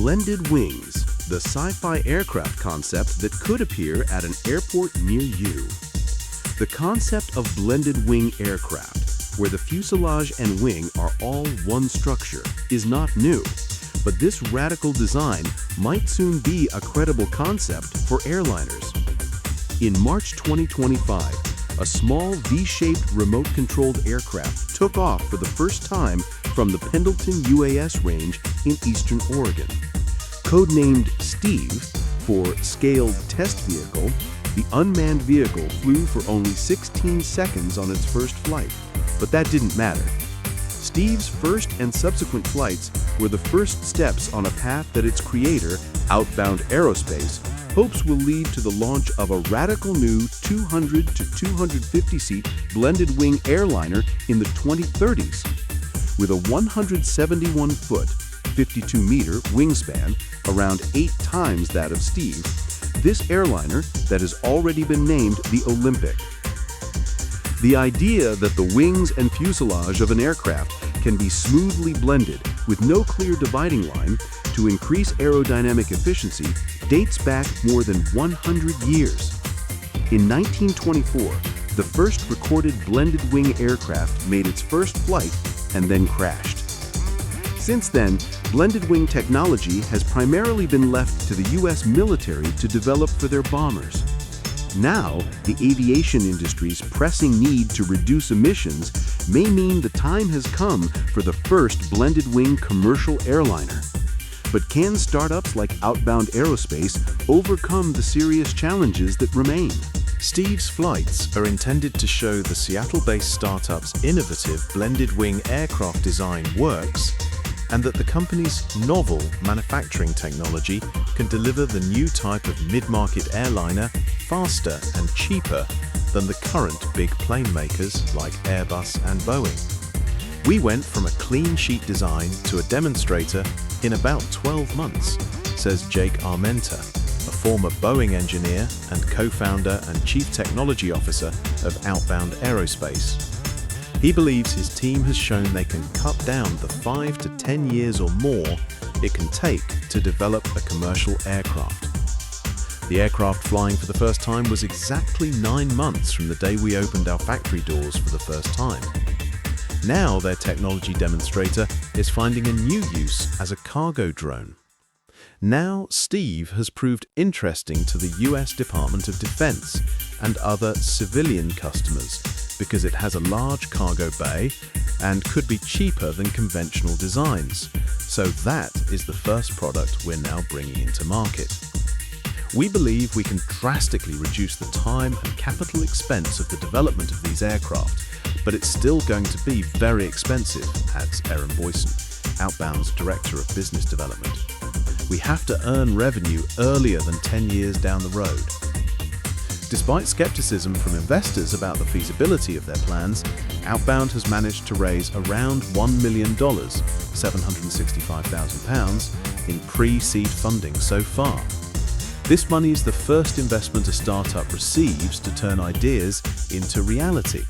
Blended wings, the sci-fi aircraft concept that could appear at an airport near you. The concept of blended wing aircraft, where the fuselage and wing are all one structure, is not new, but this radical design might soon be a credible concept for airliners. In March 2025, a small V-shaped remote-controlled aircraft took off for the first time from the Pendleton UAS range in eastern Oregon. Codenamed Steve for Scaled Test Vehicle, the unmanned vehicle flew for only 16 seconds on its first flight, but that didn't matter. Steve's first and subsequent flights were the first steps on a path that its creator, Outbound Aerospace, hopes will lead to the launch of a radical new 200 to 250-seat blended wing airliner in the 2030s. With a 171-foot, 52-meter wingspan, around 8 times that of Steve, this airliner that has already been named the Olympic. The idea that the wings and fuselage of an aircraft can be smoothly blended with no clear dividing line to increase aerodynamic efficiency dates back more than 100 years. In 1924, the first recorded blended wing aircraft made its first flight and then crashed. Since then, blended wing technology has primarily been left to the U.S. military to develop for their bombers. Now, the aviation industry's pressing need to reduce emissions may mean the time has come for the first blended wing commercial airliner. But can startups like Outbound Aerospace overcome the serious challenges that remain? Steve's flights are intended to show the Seattle-based startup's innovative blended wing aircraft design works, and that the company's novel manufacturing technology can deliver the new type of mid-market airliner faster and cheaper than the current big plane makers like Airbus and Boeing. We went from a clean sheet design to a demonstrator in about 12 months, says Jake Armenta, a former Boeing engineer and co-founder and chief technology officer of Outbound Aerospace. He believes his team has shown they can cut down the 5 to 10 years or more it can take to develop a commercial aircraft. The aircraft flying for the first time was exactly 9 months from the day we opened our factory doors for the first time. Now their technology demonstrator is finding a new use as a cargo drone. Now Steve has proved interesting to the US Department of Defense and other civilian customers because it has a large cargo bay and could be cheaper than conventional designs. So that is the first product we're now bringing into market. We believe we can drastically reduce the time and capital expense of the development of these aircraft, but it's still going to be very expensive, adds Aaron Boyson, Outbound's Director of Business Development. We have to earn revenue earlier than 10 years down the road. Despite skepticism from investors about the feasibility of their plans, Outbound has managed to raise around $1 million, £765,000, in pre-seed funding so far. This money is the first investment a startup receives to turn ideas into reality,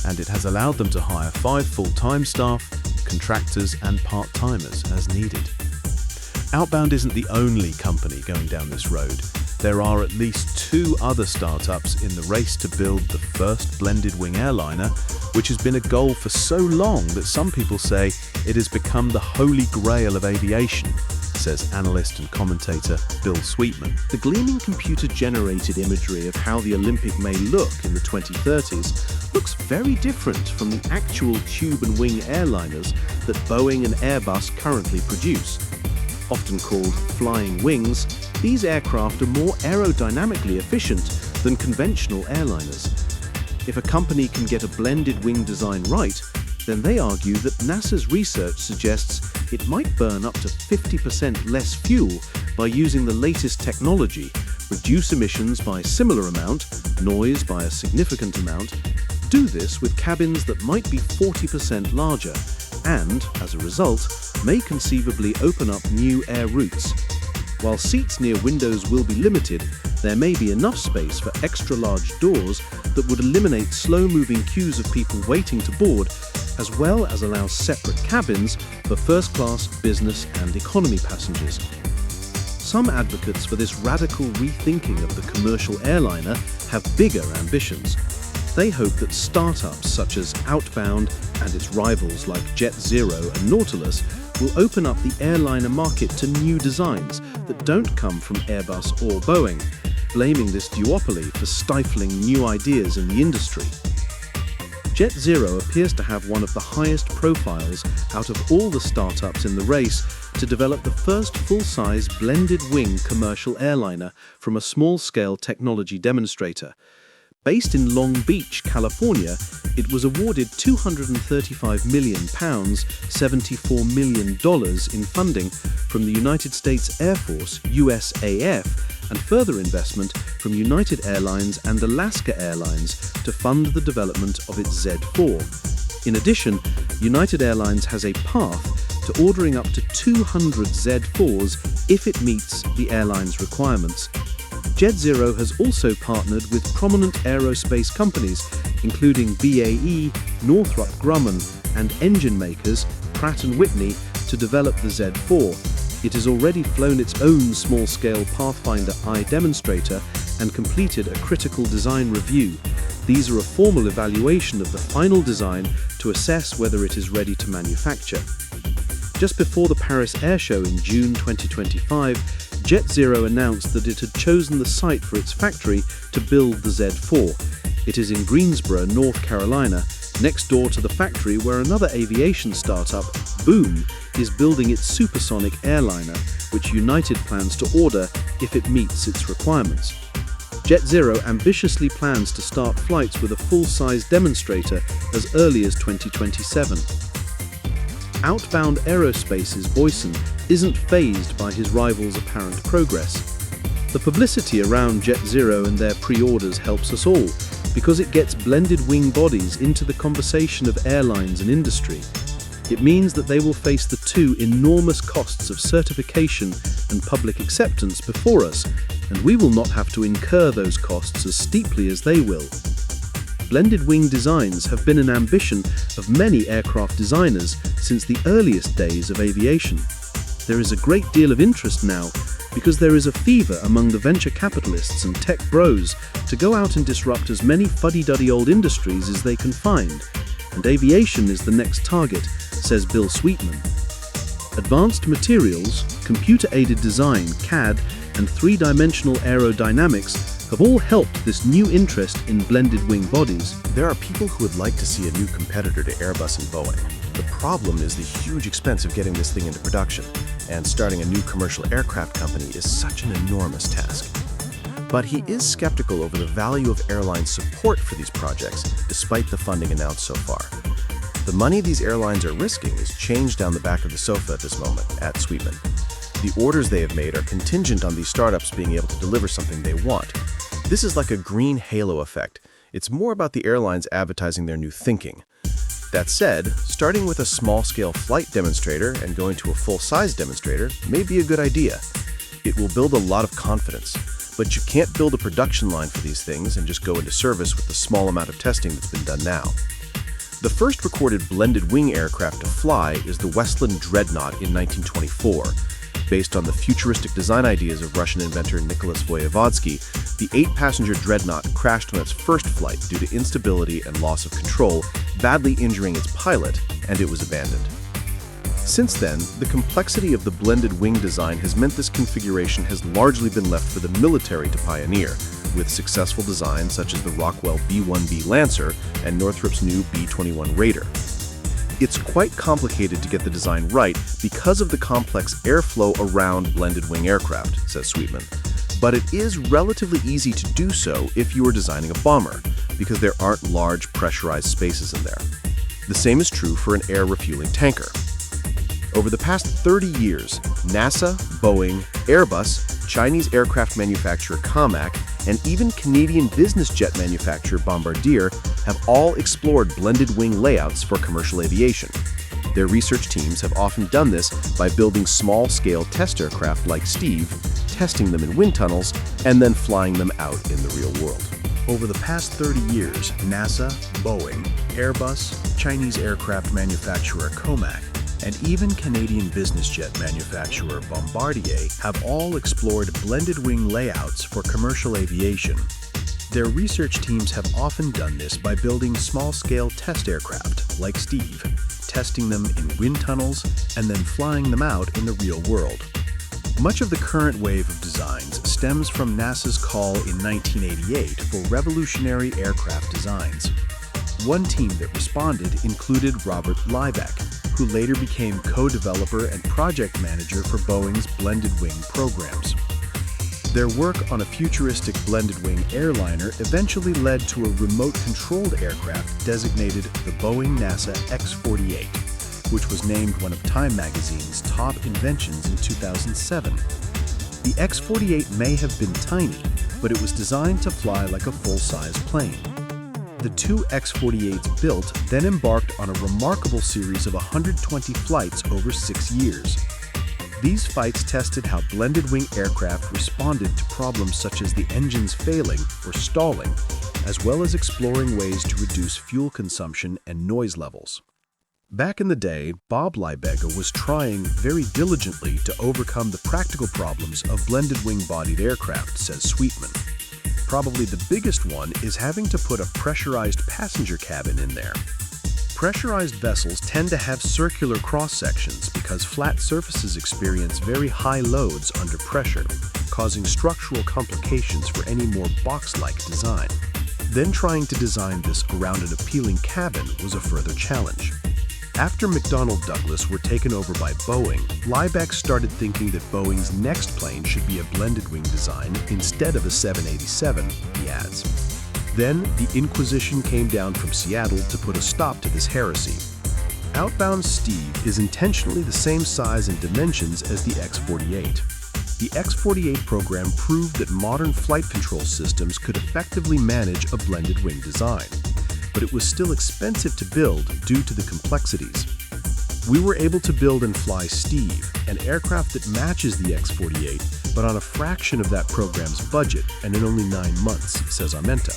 and it has allowed them to hire 5 full-time staff, contractors and part-timers as needed. Outbound isn't the only company going down this road. There are at least 2 other startups in the race to build the first blended wing airliner, which has been a goal for so long that some people say it has become the holy grail of aviation, says analyst and commentator Bill Sweetman. The gleaming computer-generated imagery of how the Olympic may look in the 2030s looks very different from the actual tube and wing airliners that Boeing and Airbus currently produce. Often called flying wings, these aircraft are more aerodynamically efficient than conventional airliners. If a company can get a blended wing design right, then they argue that NASA's research suggests it might burn up to 50% less fuel by using the latest technology, reduce emissions by a similar amount, noise by a significant amount, do this with cabins that might be 40% larger, and, as a result, may conceivably open up new air routes. While seats near windows will be limited, there may be enough space for extra-large doors that would eliminate slow-moving queues of people waiting to board, as well as allow separate cabins for first-class, business and economy passengers. Some advocates for this radical rethinking of the commercial airliner have bigger ambitions. They hope that startups such as Outbound and its rivals like Jet Zero and Nautilus will open up the airliner market to new designs that don't come from Airbus or Boeing, blaming this duopoly for stifling new ideas in the industry. Jet Zero appears to have one of the highest profiles out of all the startups in the race to develop the first full-size blended-wing commercial airliner from a small-scale technology demonstrator. Based in Long Beach, California, it was awarded £235 million, $74 million in funding from the United States Air Force, USAF, and further investment from United Airlines and Alaska Airlines to fund the development of its Z4. In addition, United Airlines has a path to ordering up to 200 Z4s if it meets the airline's requirements. Jet Zero has also partnered with prominent aerospace companies, including BAE, Northrop Grumman, and engine makers Pratt & Whitney, to develop the Z4. It has already flown its own small-scale Pathfinder I demonstrator and completed a critical design review. These are a formal evaluation of the final design to assess whether it is ready to manufacture. Just before the Paris Air Show in June 2025, Jet Zero announced that it had chosen the site for its factory to build the Z4. It is in Greensboro, North Carolina, next door to the factory where another aviation startup, Boom, is building its supersonic airliner, which United plans to order if it meets its requirements. Jet Zero ambitiously plans to start flights with a full-size demonstrator as early as 2027. Outbound Aerospace's Boyson isn't fazed by his rival's apparent progress. The publicity around Jet Zero and their pre-orders helps us all, because it gets blended wing bodies into the conversation of airlines and industry. It means that they will face the two enormous costs of certification and public acceptance before us, and we will not have to incur those costs as steeply as they will. Blended wing designs have been an ambition of many aircraft designers since the earliest days of aviation. There is a great deal of interest now because there is a fever among the venture capitalists and tech bros to go out and disrupt as many fuddy-duddy old industries as they can find, and aviation is the next target, says Bill Sweetman. Advanced materials, computer-aided design, CAD, and three-dimensional aerodynamics have all helped this new interest in blended wing bodies. There are people who would like to see a new competitor to Airbus and Boeing. The problem is the huge expense of getting this thing into production, and starting a new commercial aircraft company is such an enormous task. But he is skeptical over the value of airline support for these projects, despite the funding announced so far. The money these airlines are risking is change down the back of the sofa at this moment, at Sweetman. The orders they have made are contingent on these startups being able to deliver something they want. This is like a green halo effect. It's more about the airlines advertising their new thinking. That said, starting with a small-scale flight demonstrator and going to a full-size demonstrator may be a good idea. It will build a lot of confidence, but you can't build a production line for these things and just go into service with the small amount of testing that's been done now. The first recorded blended wing aircraft to fly is the Westland Dreadnought in 1924. Based on the futuristic design ideas of Russian inventor Nicholas Voyevodsky, the 8-passenger Dreadnought crashed on its first flight due to instability and loss of control, badly injuring its pilot, and it was abandoned. Since then, the complexity of the blended wing design has meant this configuration has largely been left for the military to pioneer, with successful designs such as the Rockwell B-1B Lancer and Northrop's new B-21 Raider. It's quite complicated to get the design right because of the complex airflow around blended wing aircraft, says Sweetman. But it is relatively easy to do so if you are designing a bomber, because there aren't large pressurized spaces in there. The same is true for an air refueling tanker. Over the past 30 years, NASA, Boeing, Airbus, Chinese aircraft manufacturer Comac, and even Canadian business jet manufacturer Bombardier have all explored blended wing layouts for commercial aviation. Their research teams have often done this by building small-scale test aircraft like Steve, testing them in wind tunnels, and then flying them out in the real world. Over the past 30 years, NASA, Boeing, Airbus, Chinese aircraft manufacturer Comac, and even Canadian business jet manufacturer Bombardier have all explored blended wing layouts for commercial aviation. Their research teams have often done this by building small-scale test aircraft, like Steve, testing them in wind tunnels and then flying them out in the real world. Much of the current wave of designs stems from NASA's call in 1988 for revolutionary aircraft designs. One team that responded included Robert Liebeck, who later became co-developer and project manager for Boeing's blended wing programs. Their work on a futuristic blended wing airliner eventually led to a remote-controlled aircraft designated the Boeing NASA X-48, which was named one of Time magazine's top inventions in 2007. The X-48 may have been tiny, but it was designed to fly like a full-size plane. The two X-48s built then embarked on a remarkable series of 120 flights over 6 years. These flights tested how blended-wing aircraft responded to problems such as the engines failing or stalling, as well as exploring ways to reduce fuel consumption and noise levels. Back in the day, Bob Liebeck was trying very diligently to overcome the practical problems of blended-wing-bodied aircraft, says Sweetman. Probably the biggest one is having to put a pressurized passenger cabin in there. Pressurized vessels tend to have circular cross-sections because flat surfaces experience very high loads under pressure, causing structural complications for any more box-like design. Then trying to design this around an appealing cabin was a further challenge. After McDonnell Douglas were taken over by Boeing, Liebeck started thinking that Boeing's next plane should be a blended wing design instead of a 787, he adds. Then, the Inquisition came down from Seattle to put a stop to this heresy. Outbound Steve is intentionally the same size and dimensions as the X-48. The X-48 program proved that modern flight control systems could effectively manage a blended wing design, but it was still expensive to build due to the complexities. We were able to build and fly Steve, an aircraft that matches the X-48, but on a fraction of that program's budget and in only 9 months, says Armenta.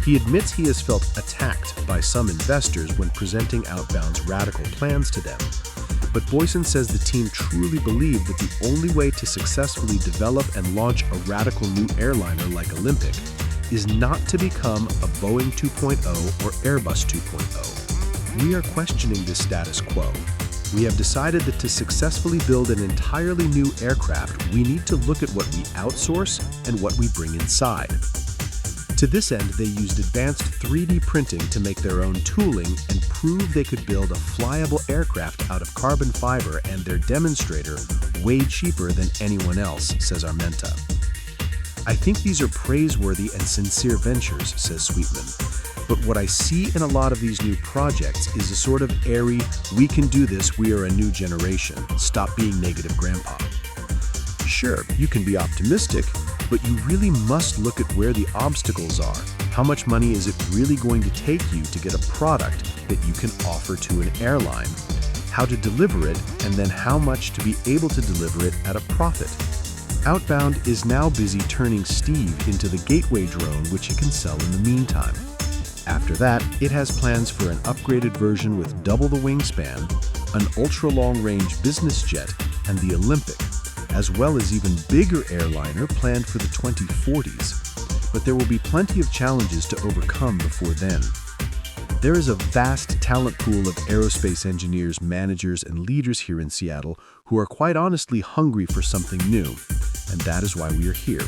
He admits he has felt attacked by some investors when presenting Outbound's radical plans to them. But Boyson says the team truly believed that the only way to successfully develop and launch a radical new airliner like Olympic is not to become a Boeing 2.0 or Airbus 2.0. We are questioning this status quo. We have decided that to successfully build an entirely new aircraft, we need to look at what we outsource and what we bring inside. To this end, they used advanced 3D printing to make their own tooling and prove they could build a flyable aircraft out of carbon fiber and their demonstrator way cheaper than anyone else, says Armenta. I think these are praiseworthy and sincere ventures, says Sweetman. But what I see in a lot of these new projects is a sort of airy, we can do this, we are a new generation, stop being negative grandpa. Sure, you can be optimistic, but you really must look at where the obstacles are. How much money is it really going to take you to get a product that you can offer to an airline? How to deliver it, and then how much to be able to deliver it at a profit. Outbound is now busy turning Steve into the gateway drone which it can sell in the meantime. After that, it has plans for an upgraded version with double the wingspan, an ultra-long-range business jet, and the Olympic, as well as even bigger airliner planned for the 2040s. But there will be plenty of challenges to overcome before then. There is a vast talent pool of aerospace engineers, managers, and leaders here in Seattle who are quite honestly hungry for something new, and that is why we are here.